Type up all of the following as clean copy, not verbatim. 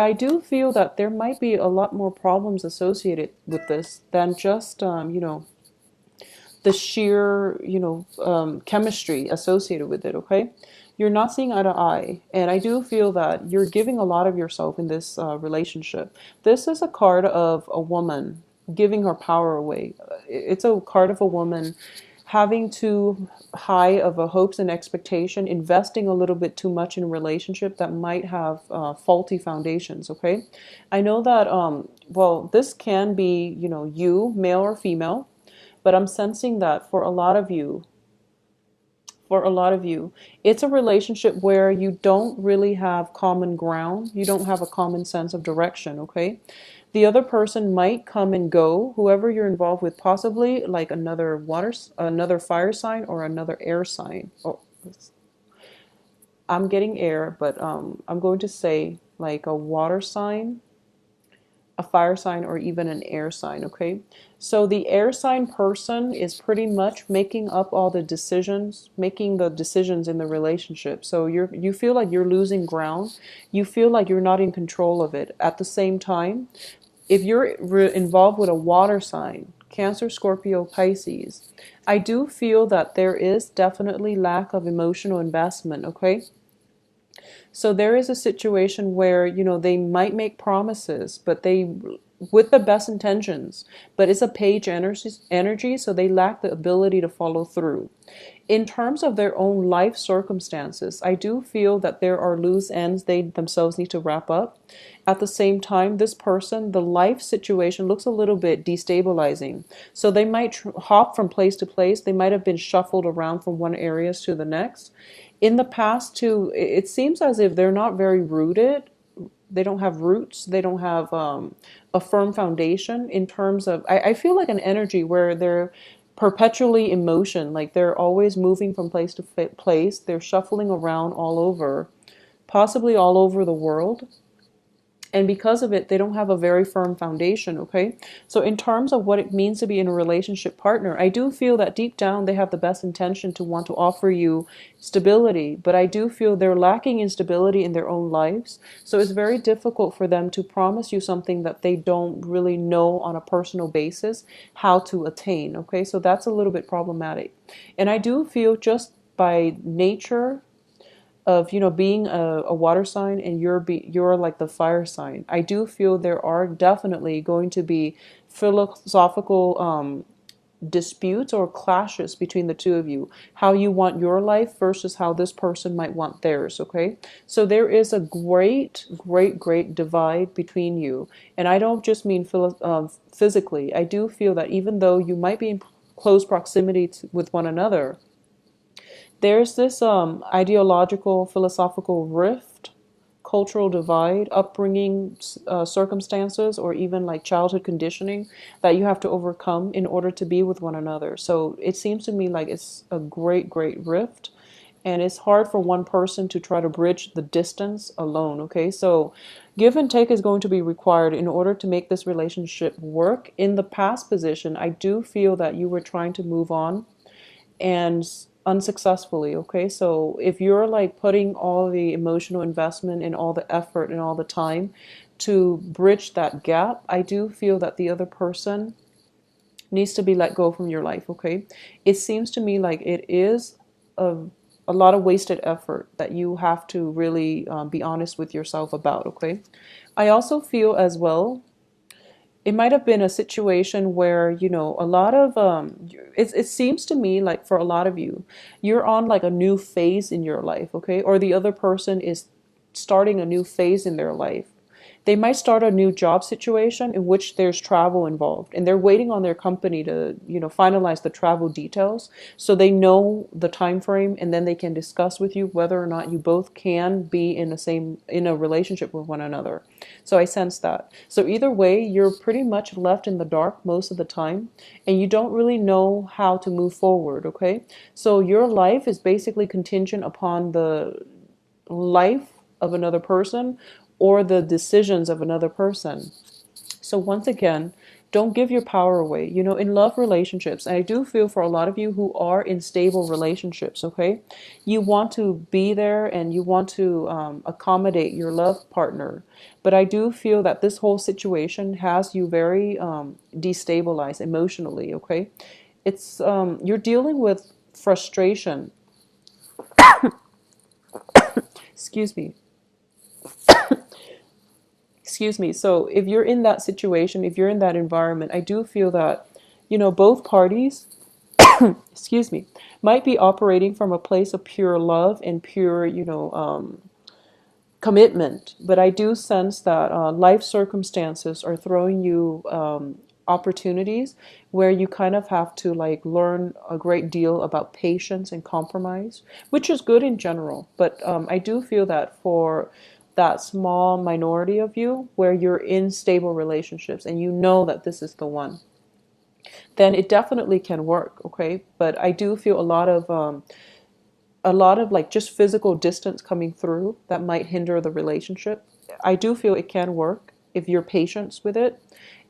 I do feel that there might be a lot more problems associated with this than just, the sheer, chemistry associated with it, okay? You're not seeing eye to eye. And I do feel that you're giving a lot of yourself in this relationship. This is a card of a woman giving her power away. It's a card of a woman having too high of a hopes and expectation, investing a little bit too much in a relationship that might have faulty foundations, okay? I know that, well, this can be, you, male or female, but I'm sensing that for a lot of you, it's a relationship where you don't really have common ground. You don't have a common sense of direction, okay? The other person might come and go, whoever you're involved with, possibly like another fire sign or another air sign. Oh, I'm getting air, but I'm going to say like a water sign, a fire sign, or even an air sign, okay? So the air sign person is pretty much making up all the decisions, making the decisions in the relationship. So you feel like you're losing ground. You feel like you're not in control of it. At the same time, if you're involved with a water sign, Cancer, Scorpio, Pisces, I do feel that there is definitely lack of emotional investment, okay? So there is a situation where, they might make promises, but they, with the best intentions, but it's a page energy, so they lack the ability to follow through. In terms of their own life circumstances, I do feel that there are loose ends they themselves need to wrap up. At the same time, this person, the life situation looks a little bit destabilizing. So they might hop from place to place. They might have been shuffled around from one area to the next. In the past, too, it seems as if they're not very rooted. They don't have roots. They don't have a firm foundation in terms of, I feel like an energy where they're perpetually in motion, like they're always moving from place to place. They're shuffling around all over, possibly all over the world. And because of it, they don't have a very firm foundation, okay? So in terms of what it means to be in a relationship partner, I do feel that deep down they have the best intention to want to offer you stability, but I do feel they're lacking in stability in their own lives. So it's very difficult for them to promise you something that they don't really know on a personal basis how to attain, okay? So that's a little bit problematic. And I do feel just by nature of, being a water sign, and you're like the fire sign, I do feel there are definitely going to be philosophical disputes or clashes between the two of you, how you want your life versus how this person might want theirs, okay? So there is a great great great divide between you, and I don't just mean physically. I do feel that even though you might be in close proximity with one another, there's this ideological, philosophical rift, cultural divide, upbringing circumstances, or even like childhood conditioning that you have to overcome in order to be with one another. So it seems to me like it's a great, great rift. And it's hard for one person to try to bridge the distance alone, okay? So give and take is going to be required in order to make this relationship work. In the past position, I do feel that you were trying to move on and unsuccessfully, okay? So if you're like putting all the emotional investment and all the effort and all the time to bridge that gap, I do feel that the other person needs to be let go from your life, okay? It seems to me like it is a, a lot of wasted effort that you have to really be honest with yourself about, okay? I also feel as well it might have been a situation where, a lot of it seems to me like for a lot of you, you're on like a new phase in your life, okay? Or the other person is starting a new phase in their life. They might start a new job situation in which there's travel involved, and they're waiting on their company to, finalize the travel details so they know the time frame, and then they can discuss with you whether or not you both can be in a relationship with one another. So I sense that. So either way, you're pretty much left in the dark most of the time, and you don't really know how to move forward, okay? So your life is basically contingent upon the life of another person or the decisions of another person. So once again, Don't give your power away. In love relationships, and I do feel for a lot of you who are in stable relationships, okay, you want to be there and you want to accommodate your love partner. But I do feel that this whole situation has you very destabilized emotionally, okay? You're dealing with frustration. Excuse me. Excuse me. So if you're in that situation, if you're in that environment, I do feel that, both parties, excuse me, might be operating from a place of pure love and pure, commitment. But I do sense that life circumstances are throwing you opportunities where you kind of have to like learn a great deal about patience and compromise, which is good in general. But I do feel that for that small minority of you where you're in stable relationships and you know that this is the one, then it definitely can work, okay? But I do feel a lot of like just physical distance coming through that might hinder the relationship. I do feel it can work if you're patient with it.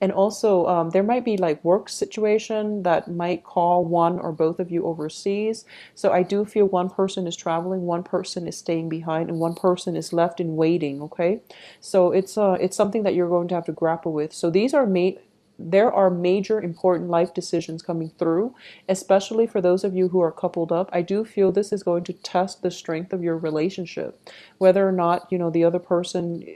And also, there might be like work situation that might call one or both of you overseas. So I do feel one person is traveling, one person is staying behind, and one person is left in waiting. Okay, so it's something that you're going to have to grapple with. So there are major important life decisions coming through, especially for those of you who are coupled up. I do feel this is going to test the strength of your relationship, whether or not, the other person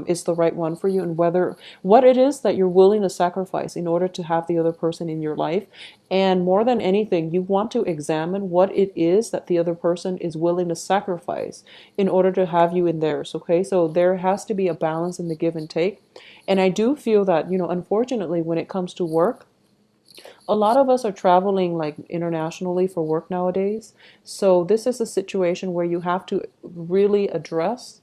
is the right one for you, and what it is that you're willing to sacrifice in order to have the other person in your life. And more than anything, you want to examine what it is that the other person is willing to sacrifice in order to have you in theirs. Okay, so there has to be a balance in the give and take. And I do feel that, unfortunately, when it comes to work, a lot of us are traveling like internationally for work nowadays. So this is a situation where you have to really address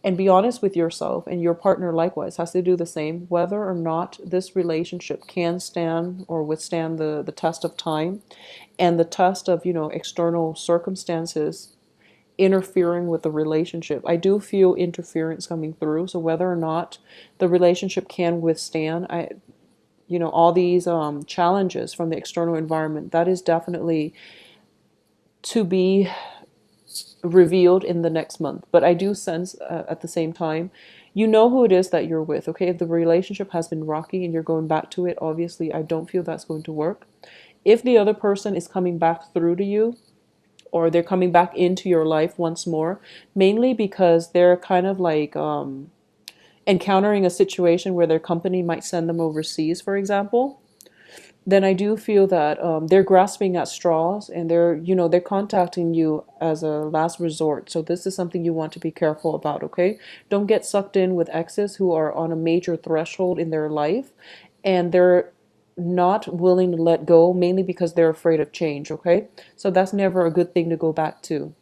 and be honest with yourself, and your partner likewise has to do the same, whether or not this relationship can stand or withstand the test of time and the test of, external circumstances interfering with the relationship. I do feel interference coming through. So whether or not the relationship can withstand all these challenges from the external environment, that is definitely to be revealed in the next month. But I do sense at the same time, you know who it is that you're with. Okay, if the relationship has been rocky and you're going back to it, obviously I don't feel that's going to work. If the other person is coming back through to you, or they're coming back into your life once more, mainly because they're kind of like encountering a situation where their company might send them overseas, for example, then I do feel that they're grasping at straws, and they're contacting you as a last resort. So this is something you want to be careful about, okay? Don't get sucked in with exes who are on a major threshold in their life and they're not willing to let go, mainly because they're afraid of change, okay? So that's never a good thing to go back to.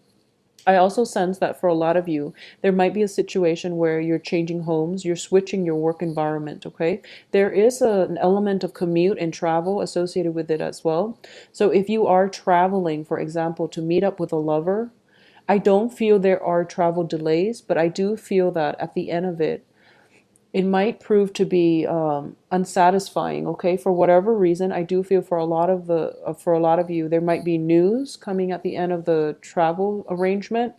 I also sense that for a lot of you, there might be a situation where you're changing homes, you're switching your work environment, okay? There is an element of commute and travel associated with it as well. So if you are traveling, for example, to meet up with a lover, I don't feel there are travel delays, but I do feel that at the end of it, it might prove to be unsatisfying. Okay, for whatever reason, I do feel for a lot of you, there might be news coming at the end of the travel arrangement,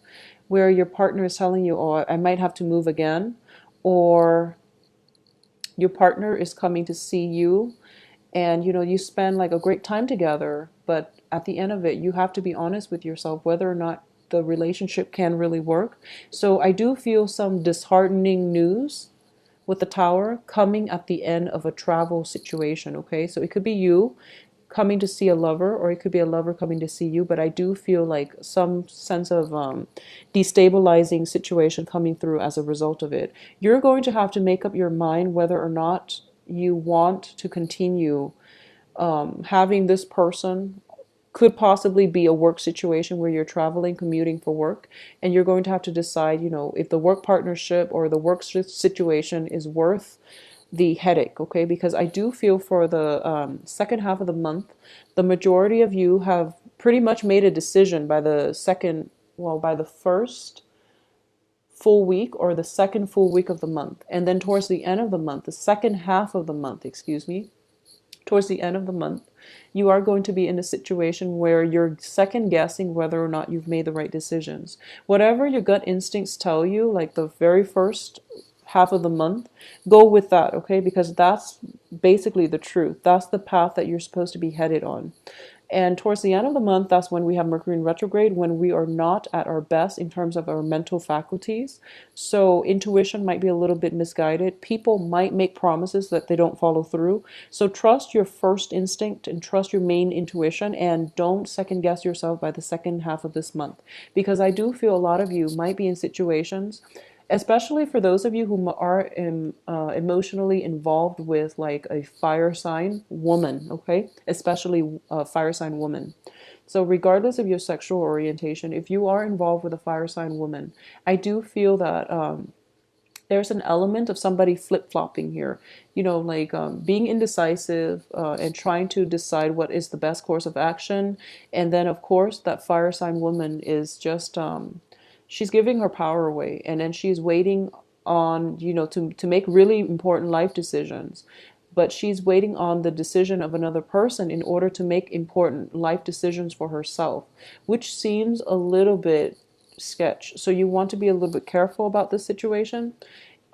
where your partner is telling you, "Oh, I might have to move again," or your partner is coming to see you, and you spend like a great time together, but at the end of it, you have to be honest with yourself whether or not the relationship can really work. So I do feel some disheartening news with the tower coming at the end of a travel situation, okay? So it could be you coming to see a lover, or it could be a lover coming to see you, but I do feel like some sense of destabilizing situation coming through as a result of it. You're going to have to make up your mind whether or not you want to continue having this person. Could possibly be a work situation where you're traveling, commuting for work, and you're going to have to decide, if the work partnership or the work situation is worth the headache, okay? Because I do feel for the second half of the month, the majority of you have pretty much made a decision by by the first full week or the second full week of the month. And then towards the end of the month, the second half of the month, excuse me, towards the end of the month, you are going to be in a situation where you're second guessing whether or not you've made the right decisions. Whatever your gut instincts tell you, like the very first half of the month, go with that, okay? Because that's basically the truth. That's the path that you're supposed to be headed on. And towards the end of the month, that's when we have Mercury in retrograde, when we are not at our best in terms of our mental faculties. So intuition might be a little bit misguided. People might make promises that they don't follow through. So trust your first instinct and trust your main intuition, and don't second guess yourself by the second half of this month. Because I do feel a lot of you might be in situations, especially for those of you who are emotionally involved with like a fire sign woman, okay? Especially a fire sign woman. So regardless of your sexual orientation, if you are involved with a fire sign woman, I do feel that there's an element of somebody flip-flopping here, like being indecisive and trying to decide what is the best course of action. And then of course that fire sign woman is just she's giving her power away, and then she's waiting on to make really important life decisions, but she's waiting on the decision of another person in order to make important life decisions for herself, which seems a little bit sketch. So you want to be a little bit careful about this situation.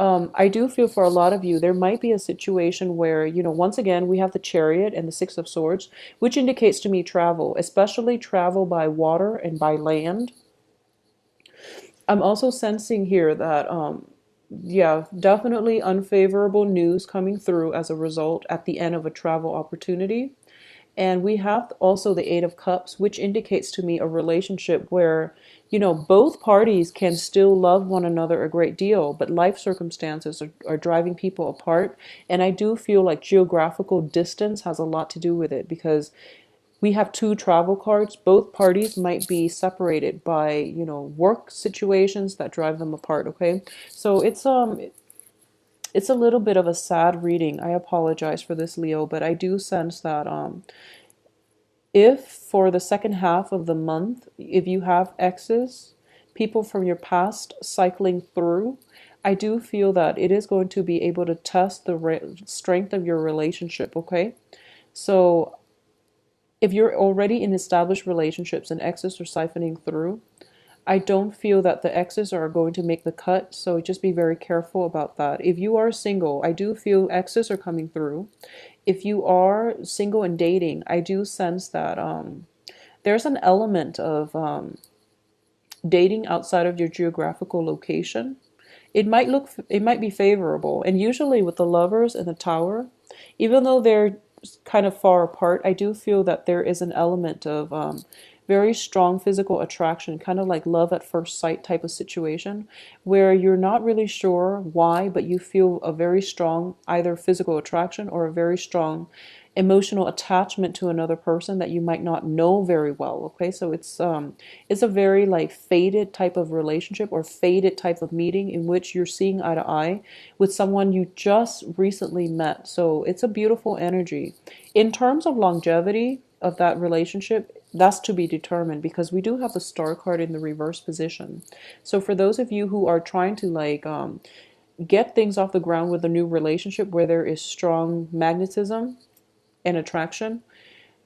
I do feel for a lot of you, there might be a situation where, once again, we have the Chariot and the Six of Swords, which indicates to me travel, especially travel by water and by land. I'm also sensing here that, yeah, definitely unfavorable news coming through as a result at the end of a travel opportunity. And we have also the Eight of Cups, which indicates to me a relationship where, both parties can still love one another a great deal, but life circumstances are driving people apart. And I do feel like geographical distance has a lot to do with it, because we have two travel cards. Both parties might be separated by, work situations that drive them apart, okay? So it's a little bit of a sad reading. I apologize for this, Leo, but I do sense that if for the second half of the month, if you have exes, people from your past cycling through, I do feel that it is going to be able to test the strength of your relationship, okay? So if you're already in established relationships and exes are siphoning through, I don't feel that the exes are going to make the cut, so just be very careful about that. If you are single, I do feel exes are coming through. If you are single and dating, I do sense that there's an element of dating outside of your geographical location. It might be favorable, and usually with the Lovers and the Tower, even though they're kind of far apart, I do feel that there is an element of very strong physical attraction, kind of like love at first sight type of situation, where you're not really sure why, but you feel a very strong either physical attraction or a very strong emotional attachment to another person that you might not know very well. Okay, so it's a very like faded type of relationship or faded type of meeting in which you're seeing eye to eye with someone you just recently met. So it's a beautiful energy. In terms of longevity of that relationship, that's to be determined, because we do have the Star card in the reverse position. So for those of you who are trying to like get things off the ground with a new relationship where there is strong magnetism and attraction,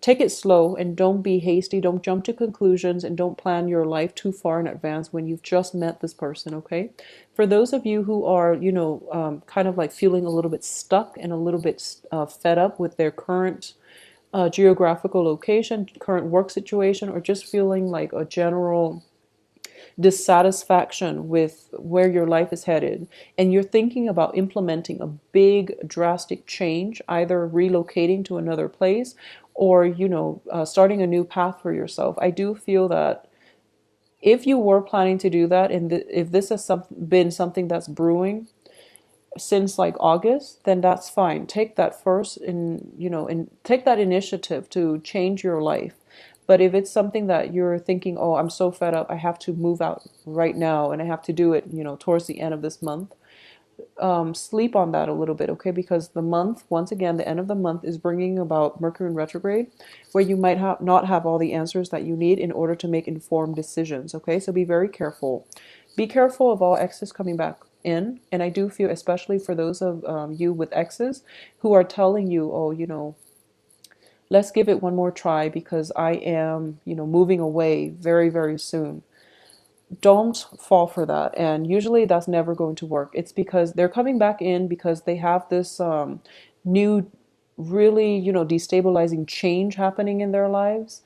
take it slow and don't be hasty. Don't jump to conclusions, and don't plan your life too far in advance when you've just met this person, okay? For those of you who are, kind of like feeling a little bit stuck and a little bit fed up with their current geographical location, current work situation, or just feeling like a general dissatisfaction with where your life is headed, and you're thinking about implementing a big drastic change, either relocating to another place or starting a new path for yourself, I do feel that if you were planning to do that, and if this has been something that's brewing since like August, then that's fine. Take that first and take that initiative to change your life. But if it's something that you're thinking, oh, I'm so fed up, I have to move out right now and I have to do it, towards the end of this month, sleep on that a little bit, okay? Because the month, once again, the end of the month is bringing about Mercury in retrograde, where you might not have all the answers that you need in order to make informed decisions, okay? So be very careful. Be careful of all exes coming back in. And I do feel, especially for those of you with exes who are telling you, oh, let's give it one more try because I am, moving away very, very soon. Don't fall for that. And usually that's never going to work. It's because they're coming back in because they have this new, really, destabilizing change happening in their lives.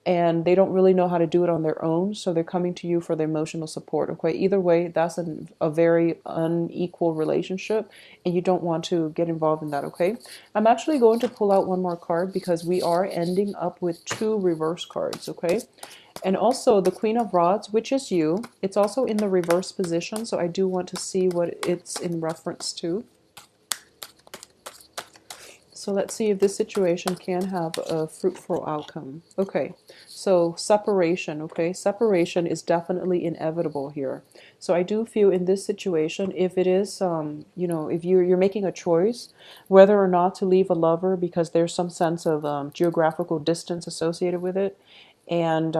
And they don't really know how to do it on their own. So they're coming to you for the emotional support. Okay. Either way, that's a very unequal relationship. And you don't want to get involved in that. Okay. I'm actually going to pull out one more card because we are ending up with two reverse cards. Okay. And also the Queen of Rods, which is you, it's also in the reverse position, so I do want to see what it's in reference to. So let's see if this situation can have a fruitful outcome. Okay, so separation, okay? Separation is definitely inevitable here. So I do feel in this situation, if it is, if you're making a choice, whether or not to leave a lover because there's some sense of geographical distance associated with it, and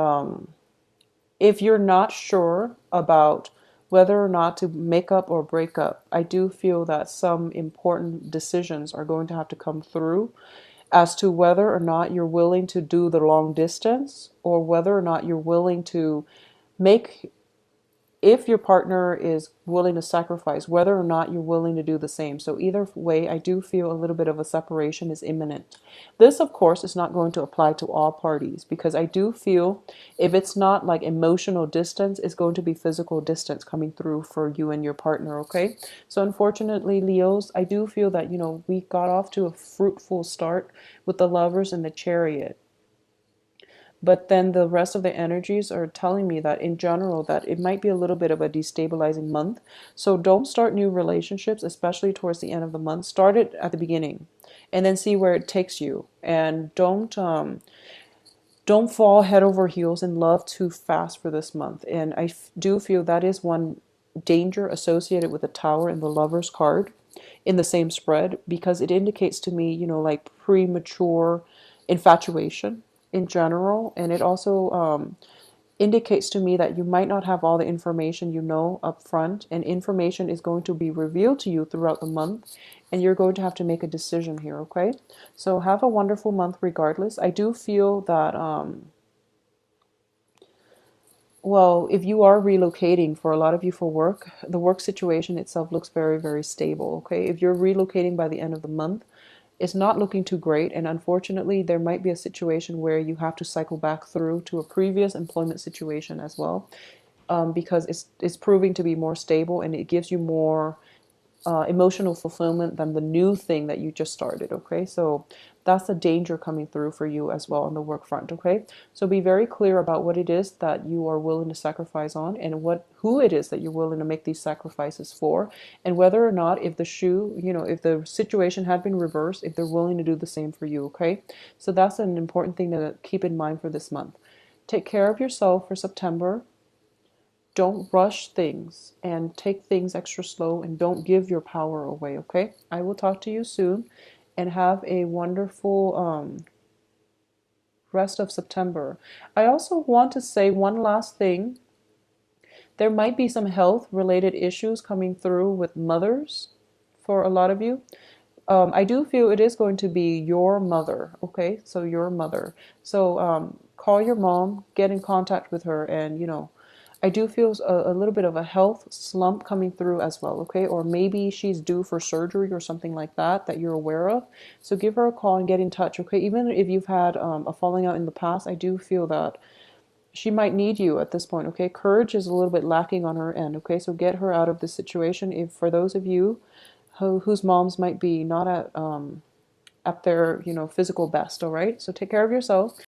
if you're not sure about whether or not to make up or break up, I do feel that some important decisions are going to have to come through as to whether or not you're willing to do the long distance or whether or not you're willing to make, if your partner is willing to sacrifice, whether or not you're willing to do the same. So either way, I do feel a little bit of a separation is imminent. This, of course, is not going to apply to all parties because I do feel if it's not like emotional distance, it's going to be physical distance coming through for you and your partner, okay? So unfortunately, Leos, I do feel that, we got off to a fruitful start with the Lovers and the Chariot. But then the rest of the energies are telling me that in general that it might be a little bit of a destabilizing month. So don't start new relationships, especially towards the end of the month. Start it at the beginning and then see where it takes you. And don't fall head over heels in love too fast for this month. And I do feel that is one danger associated with the Tower and the Lover's card in the same spread because it indicates to me, like premature infatuation in general. And it also indicates to me that you might not have all the information up front, and information is going to be revealed to you throughout the month, and you're going to have to make a decision here, okay? So have a wonderful month regardless. I do feel that well, if you are relocating, for a lot of you for work, the work situation itself looks very, very stable, okay? If you're relocating by the end of the month, it's not looking too great, and unfortunately, there might be a situation where you have to cycle back through to a previous employment situation as well, because it's proving to be more stable and it gives you more emotional fulfillment than the new thing that you just started, okay? So that's a danger coming through for you as well on the work front, okay? So be very clear about what it is that you are willing to sacrifice on and who it is that you're willing to make these sacrifices for, and whether or not if if the situation had been reversed, if they're willing to do the same for you, okay? So that's an important thing to keep in mind for this month. Take care of yourself for September. Don't rush things and take things extra slow and don't give your power away, okay? I will talk to you soon and have a wonderful rest of September. I also want to say one last thing. There might be some health related issues coming through with mothers for a lot of you. I do feel it is going to be your mother, okay? So your mother. So call your mom, get in contact with her, and I do feel a little bit of a health slump coming through as well, okay? Or maybe she's due for surgery or something like that you're aware of. So give her a call and get in touch, okay? Even if you've had a falling out in the past, I do feel that she might need you at this point, okay? Courage is a little bit lacking on her end, okay? So get her out of this situation. If for those of you whose moms might be not at their physical best, all right? So take care of yourself.